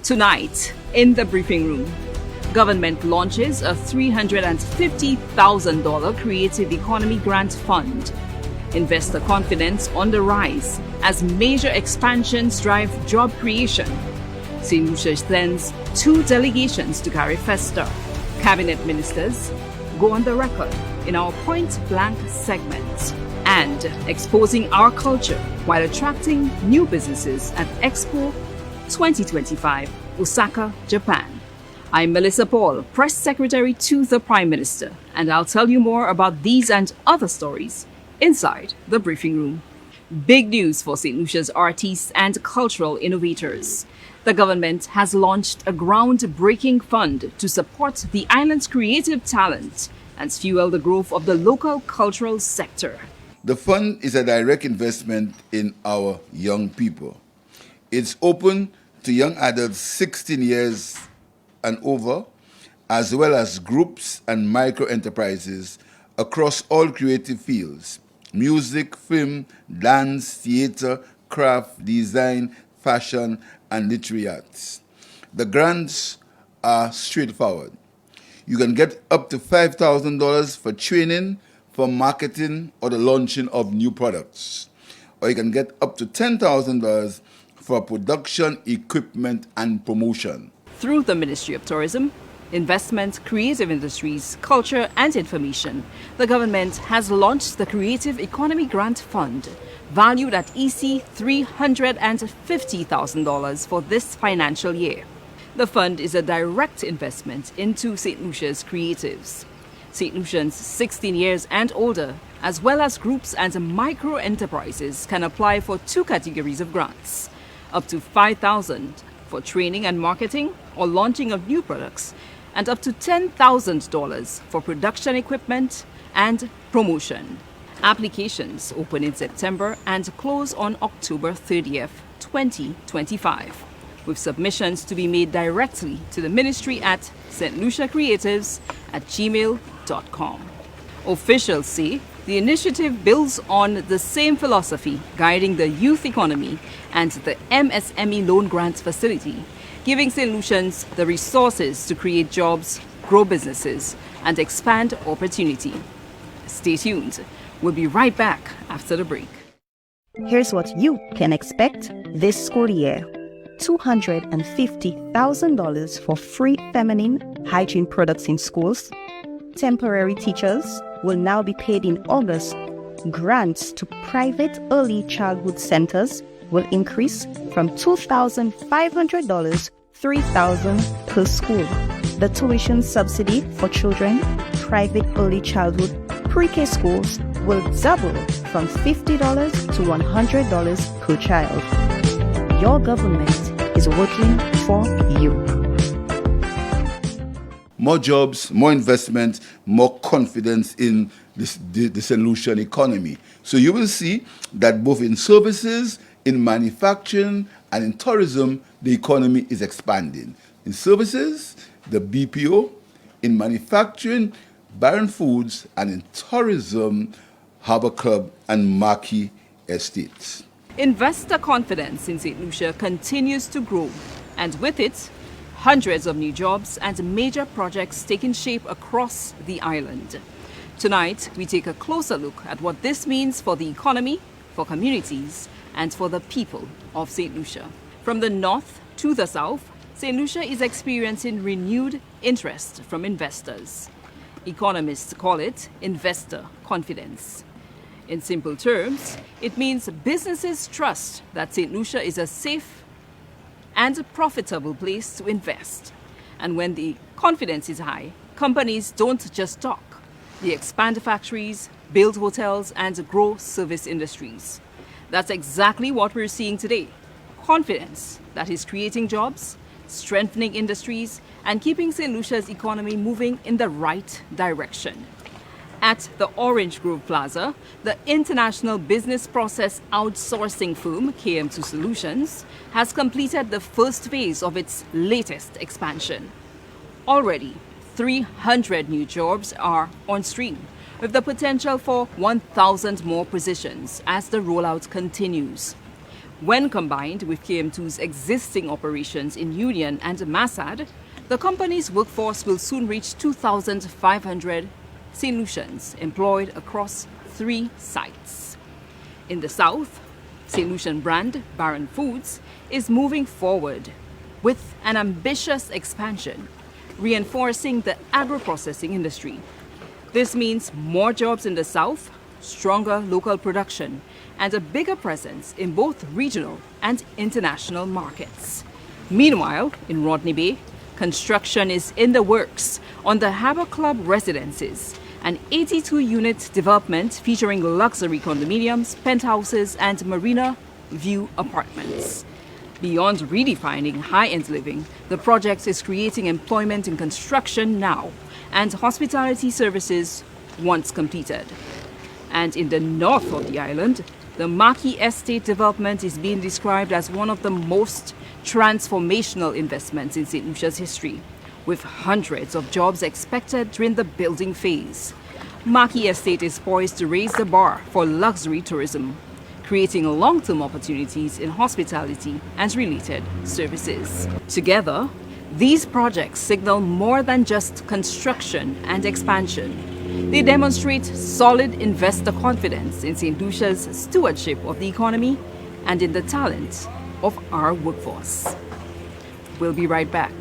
Tonight, in the briefing room, government launches a $350,000 Creative Economy Grant Fund. Investor confidence on the rise as major expansions drive job creation. St. Lucia sends 2 delegations to Carifesta. Cabinet ministers go on the record in our point blank segment, and exposing our culture while attracting new businesses at Expo 2025, Osaka, Japan. I'm Melissa Paul, Press Secretary to the Prime Minister, and I'll tell you more about these and other stories inside the briefing room. Big news for St. Lucia's artists and cultural innovators. The government has launched a groundbreaking fund to support the island's creative talent and fuel the growth of the local cultural sector. The fund is a direct investment in our young people. It's open to young adults 16 years and over, as well as groups and micro-enterprises across all creative fields: music, film, dance, theater, craft, design, fashion, and literary arts. The grants are straightforward. You can get up to $5,000 for training, for marketing, or the launching of new products. Or you can get up to $10,000 for production, equipment, and promotion. Through the Ministry of Tourism, Investment, Creative Industries, Culture and Information, the government has launched the Creative Economy Grant Fund, valued at $350,000 for this financial year. The fund is a direct investment into St. Lucia's creatives. St. Lucians 16 years and older, as well as groups and micro-enterprises, can apply for 2 categories of grants: up to $5,000 for training and marketing or launching of new products, and up to $10,000 for production equipment and promotion. Applications open in September and close on October 30th, 2025, with submissions to be made directly to the ministry at stluciacreatives@gmail.com. Officials say the initiative builds on the same philosophy guiding the youth economy and the MSME loan grants facility, giving St. Lucians the resources to create jobs, grow businesses, and expand opportunity. Stay tuned. We'll be right back after the break. Here's what you can expect this school year: $250,000 for free feminine hygiene products in schools. Temporary teachers will now be paid in August. Grants to private early childhood centers will increase from $2,500 $3,000 per school. The tuition subsidy for children, private early childhood, pre-K schools will double from $50 to $100 per child. Your government is working for you. More jobs, more investment, more confidence in the St. Lucian economy. So you will see that both in services, in manufacturing, and in tourism, the economy is expanding. In services, the BPO; in manufacturing, Baron Foods; and in tourism, Harbour Club and Marquee Estates. Investor confidence in St. Lucia continues to grow, and with it, hundreds of new jobs and major projects taking shape across the island. Tonight, we take a closer look at what this means for the economy, for communities, and for the people of St. Lucia. From the north to the south, St. Lucia is experiencing renewed interest from investors. Economists call it investor confidence. In simple terms, it means businesses trust that St. Lucia is a safe and a profitable place to invest. And when the confidence is high, companies don't just talk. They expand factories, build hotels, and grow service industries. That's exactly what we're seeing today. Confidence that is creating jobs, strengthening industries, and keeping St. Lucia's economy moving in the right direction. At the Orange Grove Plaza, the international business process outsourcing firm KM2 Solutions has completed the first phase of its latest expansion. Already, 300 new jobs are on stream, with the potential for 1,000 more positions as the rollout continues. When combined with KM2's existing operations in Union and Masad, the company's workforce will soon reach 2,500 St. Lucians employed across 3 sites. In the south, St. Lucian brand Baron Foods is moving forward with an ambitious expansion, reinforcing the agro-processing industry. This means more jobs in the south, stronger local production, and a bigger presence in both regional and international markets. Meanwhile, in Rodney Bay, construction is in the works on the Harbour Club residences, an 82-unit development featuring luxury condominiums, penthouses, and marina view apartments. Beyond redefining high-end living, the project is creating employment in construction now and hospitality services once completed. And in the north of the island, the Marquee Estate development is being described as one of the most transformational investments in St. Lucia's history, with hundreds of jobs expected during the building phase. Marquee Estate is poised to raise the bar for luxury tourism, creating long-term opportunities in hospitality and related services. Together, these projects signal more than just construction and expansion. They demonstrate solid investor confidence in St. Lucia's stewardship of the economy and in the talent of our workforce. We'll be right back.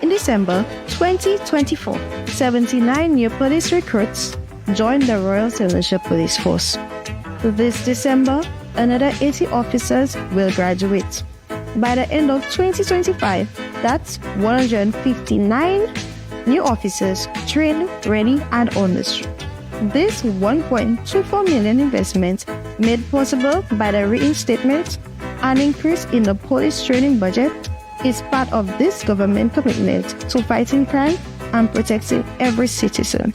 In December 2024, 79 new police recruits joined the Royal St. Lucia Police Force. This December, another 80 officers will graduate. By the end of 2025, that's 159 new officers trained, ready, and on the street. This 1.24 million investment, made possible by the reinstatement and increase in the police training budget, is part of this government commitment to fighting crime and protecting every citizen.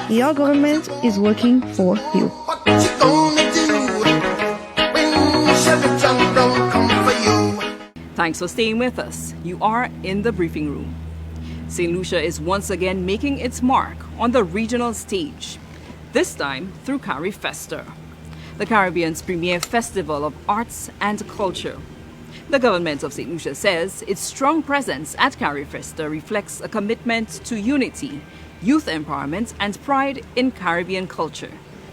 Your government is working for you. Thanks for staying with us. You are in the briefing room. St. Lucia is once again making its mark on the regional stage, this time through Carifesta, the Caribbean's premier festival of arts and culture. The government of St. Lucia says its strong presence at Carifesta reflects a commitment to unity, youth empowerment, and pride in Caribbean culture.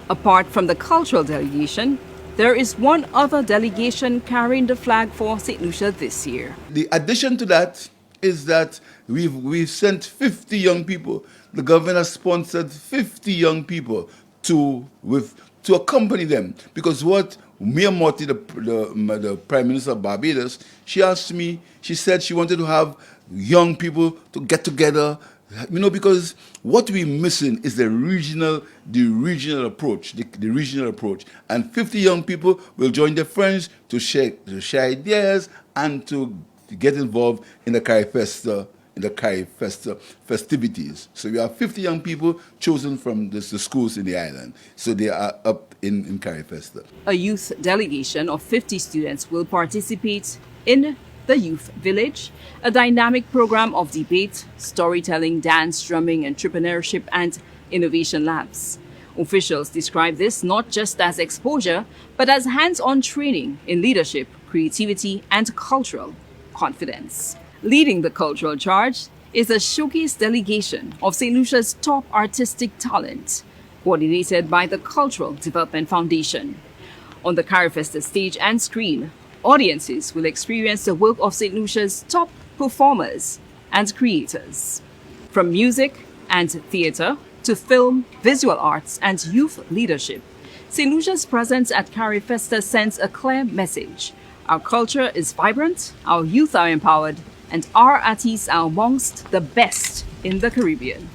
Apart from the cultural delegation, there is one other delegation carrying the flag for St. Lucia this year. The addition to that is that we've sent 50 young people. The government has sponsored 50 young people to accompany them, because what Mia Morty, the Prime Minister of Barbados, she asked me, she said she wanted to have young people to get together, because what we're missing is the regional approach, the regional approach. And 50 young people will join their friends to share ideas and to get involved in the Carifesta festivities. So we have 50 young people chosen from the schools in the island. So they are up in Carifesta. A youth delegation of 50 students will participate in the Youth Village, a dynamic program of debate, storytelling, dance, drumming, entrepreneurship, and innovation labs. Officials describe this not just as exposure, but as hands-on training in leadership, creativity, and cultural confidence. Leading the cultural charge is a showcase delegation of St. Lucia's top artistic talent, coordinated by the Cultural Development Foundation. On the Carifesta stage and screen, audiences will experience the work of St. Lucia's top performers and creators. From music and theatre to film, visual arts, and youth leadership, St. Lucia's presence at Carifesta sends a clear message. Our culture is vibrant, our youth are empowered, and our artists are amongst the best in the Caribbean.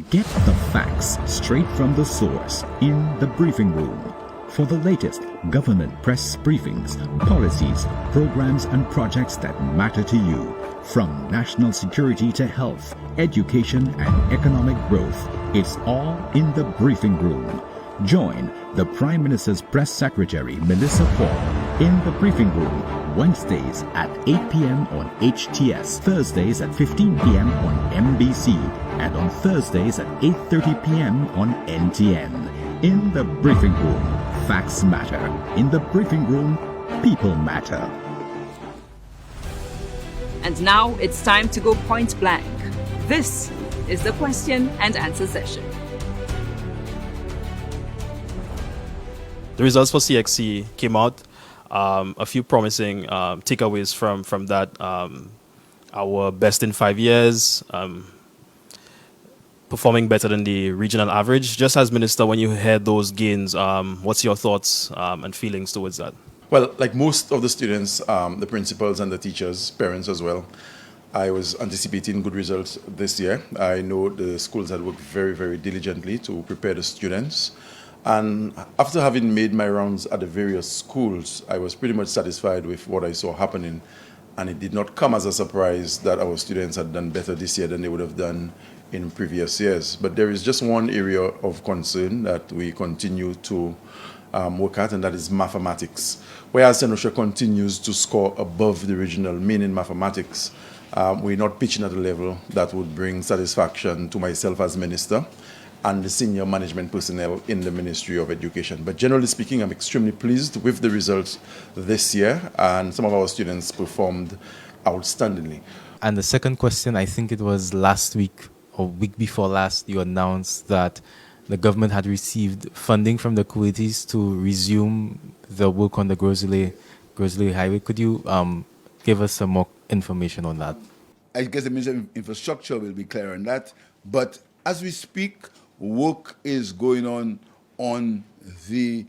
Get the facts straight from the source in the briefing room. For the latest government press briefings, policies, programs and projects that matter to you. From national security to health, education and economic growth, it's all in the briefing room. Join the Prime Minister's Press Secretary, Melissa Paul, in the briefing room Wednesdays at 8 p.m. on HTS, Thursdays at 15 p.m. on MBC, and on Thursdays at 8:30 p.m. on NTN. In the briefing room, facts matter. In the briefing room, people matter. And now it's time to go point blank. This is the question and answer session. The results for CXC came out. A few promising takeaways from that. Our best in 5 years, performing better than the regional average. Just as Minister, when you heard those gains, what's your thoughts and feelings towards that? Well, like most of the students, the principals and the teachers, parents as well, I was anticipating good results this year. I know the schools had worked very, very diligently to prepare the students. And after having made my rounds at the various schools, I was pretty much satisfied with what I saw happening. And it did not come as a surprise that our students had done better this year than they would have done in previous years. But there is just one area of concern that we continue to work at, and that is mathematics. Whereas St. Lucia continues to score above the regional mean in mathematics, we're not pitching at a level that would bring satisfaction to myself as minister and the senior management personnel in the Ministry of Education. But generally speaking, I'm extremely pleased with the results this year, and some of our students performed outstandingly. And the second question, I think it was last week or week before last, you announced that the government had received funding from the Kuwaitis to resume the work on the Grosley Highway. Could you give us some more information on that? I guess the Minister of Infrastructure will be clear on that. But as we speak, work is going on the,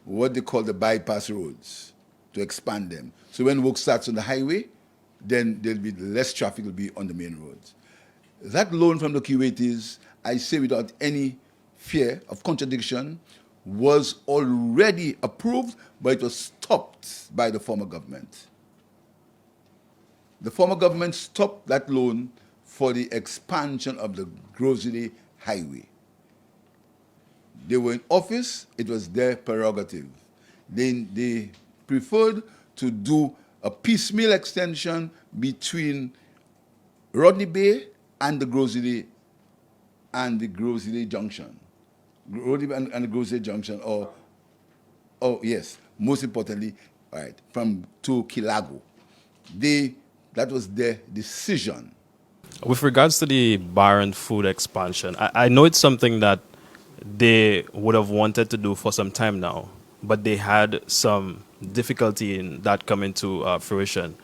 what they call the bypass roads, to expand them. So when work starts on the highway, then there'll be less traffic will be on the main roads. That loan from the Kuwaitis, I say without any fear of contradiction, was already approved, but it was stopped by the former government. The former government stopped that loan for the expansion of the Grosley Highway. They were in office, it was their prerogative. They preferred to do a piecemeal extension between Rodney Bay and the Grosley Junction. Rodney Bay and the Grosley Junction, yes, most importantly, right, to Kilago. That was their decision. With regards to the Barron food expansion, I know it's something that they would have wanted to do for some time now, but they had some difficulty in that coming to fruition.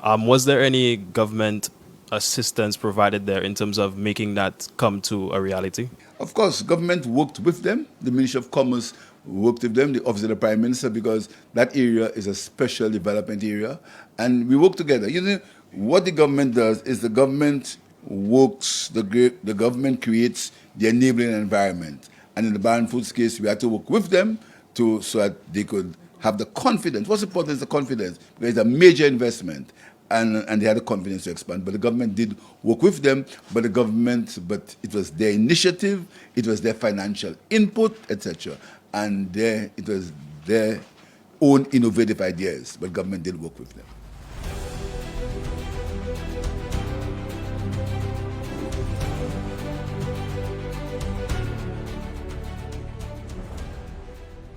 Was there any government assistance provided there in terms of making that come to a reality? Of course, government worked with them. The Ministry of Commerce worked with them, the Office of the Prime Minister, because that area is a special development area. And we work together. You know, what the government does is the government works, the government creates the enabling environment. And in the Barron Foods case, we had to work with them so that they could have the confidence. What's important is the confidence, because it's a major investment. And they had the confidence to expand. But the government did work with them, but it was their initiative, it was their financial input, etc. And it was their own innovative ideas, but government did work with them.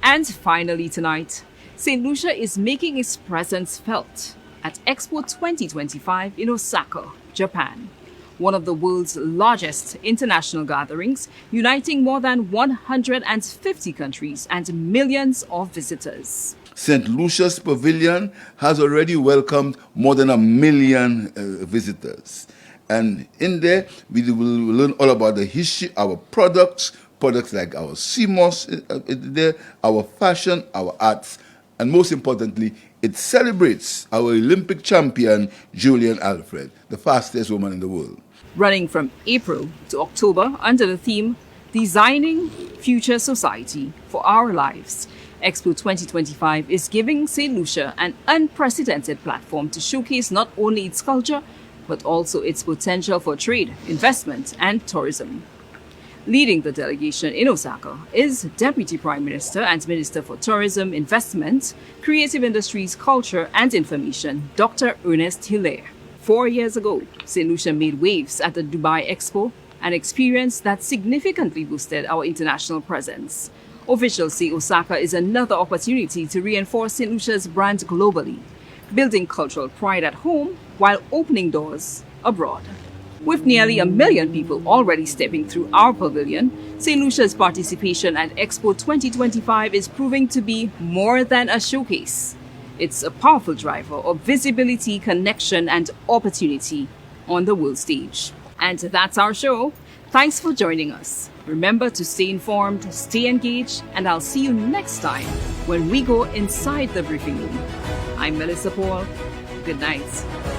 And finally tonight, St. Lucia is making its presence felt at Expo 2025 in Osaka, Japan, one of the world's largest international gatherings, uniting more than 150 countries and millions of visitors. St. Lucia's Pavilion has already welcomed more than 1 million visitors. And in there, we will learn all about the history, our products like our CMOS, our fashion, our arts, and most importantly, it celebrates our Olympic champion, Julian Alfred, the fastest woman in the world. Running from April to October under the theme, Designing Future Society for Our Lives. Expo 2025 is giving St. Lucia an unprecedented platform to showcase not only its culture, but also its potential for trade, investment, and tourism. Leading the delegation in Osaka is Deputy Prime Minister and Minister for Tourism, Investment, Creative Industries, Culture and Information, Dr. Ernest Hilaire. 4 years ago, St. Lucia made waves at the Dubai Expo, an experience that significantly boosted our international presence. Officials say Osaka is another opportunity to reinforce St. Lucia's brand globally, building cultural pride at home while opening doors abroad. With nearly 1 million people already stepping through our pavilion, St. Lucia's participation at Expo 2025 is proving to be more than a showcase. It's a powerful driver of visibility, connection, and opportunity on the world stage. And that's our show. Thanks for joining us. Remember to stay informed, stay engaged, and I'll see you next time when we go inside the briefing room. I'm Melissa Paul. Good night.